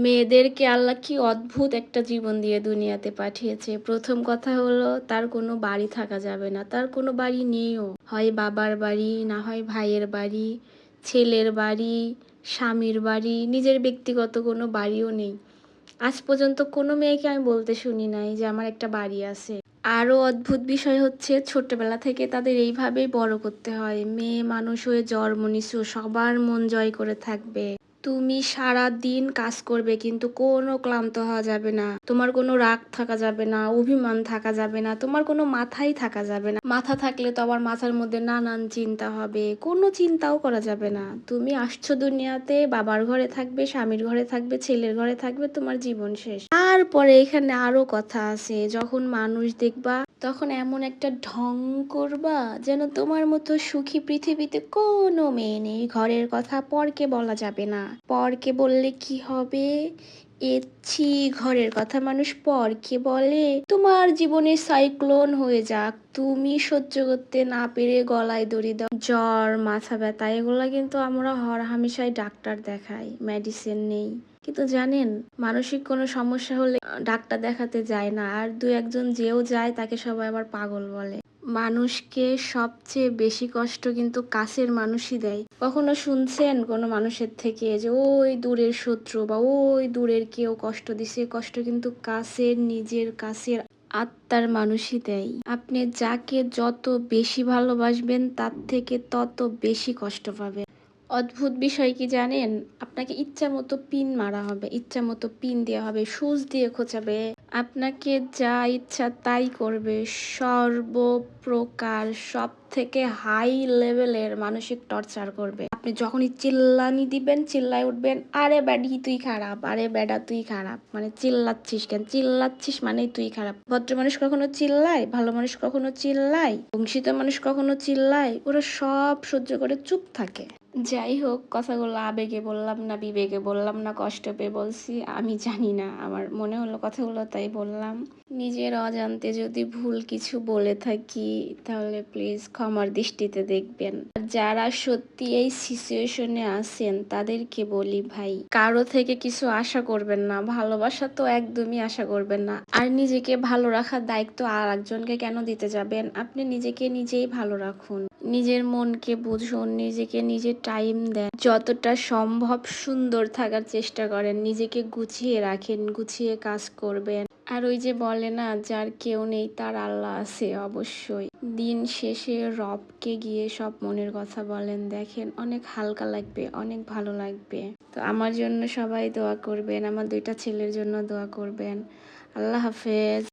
মেয়েদেরকে আল্লাহ কি অদ্ভুত একটা জীবন দিয়ে দুনিয়াতে পাঠিয়েছে। প্রথম কথা হলো তার কোনো বাড়ি থাকা যাবে না। তার কোনো বাড়ি নেইও। হয় বাবার বাড়ি, না হয় ভাইয়ের বাড়ি, ছেলের বাড়ি, স্বামীর বাড়ি, নিজের ব্যক্তিগত কোনো বাড়িও নেই। আজ পর্যন্ত কোনো মেয়েকে আমি বলতে শুনি নাই যে আমার একটা বাড়ি আছে। আরও অদ্ভুত বিষয় হচ্ছে ছোট্টবেলা থেকে তাদের এইভাবেই বড় করতে হয়। মেয়ে মানুষ হয়ে জন্ম নিছো, সবার মন জয় করে থাকবে। তুমি সারাদিন কাজ করবে কিন্তু কোনো ক্লান্ত হওয়া যাবে না। তোমার কোনো রাগ থাকা যাবে না, অভিমান থাকা যাবে না, তোমার কোনো মাথাই থাকা যাবে না। মাথা থাকলে তো আবার মাথার মধ্যে নানান চিন্তা হবে, কোনো চিন্তাও করা যাবে না। তুমি আসছো দুনিয়াতে, বাবার ঘরে থাকবে, স্বামীর ঘরে থাকবে, ছেলের ঘরে থাকবে, তোমার জীবন শেষ। তারপরে এখানে আরো কথা আছে, যখন মানুষ দেখবা তখন এমন একটা ঢং করবা যেন তোমার মতো সুখী পৃথিবীতে কোনো মেয়ে নেই। ঘরের কথা পরকে বলা যাবে না, পরকে বললে কি হবে। এছি ঘরের কথা মানুষ পরকে বলে, তোমার জীবনে সাইক্লোন হয়ে যাক, তুমি সহ্য করতে না পেরে গলায় দড়ি দাও। জ্বর, মাথা ব্যথা, এগুলা কিন্তু আমরা হরহামেশাই ডাক্তার দেখাই, মেডিসিন নেই। কিন্তু জানেন, মানসিক কোনো সমস্যা হলে ডাক্তার দেখাতে যায় না, আর দু একজন যেও যায় তাকে সবাই আবার পাগল বলে। মানুষকে সবচেয়ে বেশি কষ্ট কিন্তু কাছের মানুষই দেয়। কখনো শুনছেন কোনো মানুষের থেকে যে ওই দূরের শত্রু বা ওই দূরের কেউ কষ্ট দিছে? কষ্ট কিন্তু কাছের, নিজের কাছের আত্মার মানুষই দেয়। আপনি যাকে যত বেশি ভালোবাসবেন তার থেকে তত বেশি কষ্ট পাবেন। অদ্ভুত বিষয় কি জানেন, আপনাকে ইচ্ছা মতো পিন মারা হবে, ইচ্ছা মতো পিন দেওয়া হবে, সুচ দিয়ে খোঁচাবে, আপনাকে যা ইচ্ছা তাই করবে। সর্বপ্রকার সব থেকে হাই লেভেলের মানসিক টর্চার করবে। আপনি যখনই চিল্লানি দিবেন, চিল্লায় উঠবেন, আরে ব্যাডি তুই খারাপ, আরে ব্যাডা তুই খারাপ, মানে চিল্লাচ্ছিস কেন, চিল্লাচ্ছিস মানেই তুই খারাপ। ভদ্র মানুষ কখনো চিল্লায়? ভালো মানুষ কখনো চিল্লায়? বংশিত মানুষ কখনো চিল্লায়? ওরা সব সহ্য করে চুপ থাকে। যাই হোক, কথাগুলো আবেগে বললাম না বিবেকে বললাম না কষ্ট পেয়ে বলছি আমি জানি না, আমার মনে হলো কথাগুলো তাই বললাম। নিজের অজান্তে যদি ভুল কিছু বলে থাকি তাহলে প্লিজ ক্ষমার দৃষ্টিতে দেখবেন। আর যারা সত্যি এই সিচুয়েশনে আছেন তাদেরকে বলি, ভাই কারো থেকে কিছু আশা করবেন না, ভালোবাসা তো একদমই আশা করবেন না। আর নিজেকে ভালো রাখার দায়িত্ব আর একজনকে কেন দিতে যাবেন? আপনি নিজেকে নিজেই ভালো রাখুন, নিজের মনকে বুঝুন, নিজেকে নিজে টাইম দেন, যতটা সম্ভব সুন্দর থাকার চেষ্টা করেন, নিজেকে গুছিয়ে রাখেন, গুছিয়ে কাজ করবেন। আর ওই যে বলে না, যার কেউ নেই তার আল্লাহ আছে, অবশ্যই দিন শেষে রবকে গিয়ে সব মনের কথা বলেন, দেখেন অনেক হালকা লাগবে, অনেক ভালো লাগবে। তো আমার জন্য সবাই দোয়া করবেন, আমার 2টা ছেলের জন্য দোয়া করবেন। আল্লাহ হাফেজ।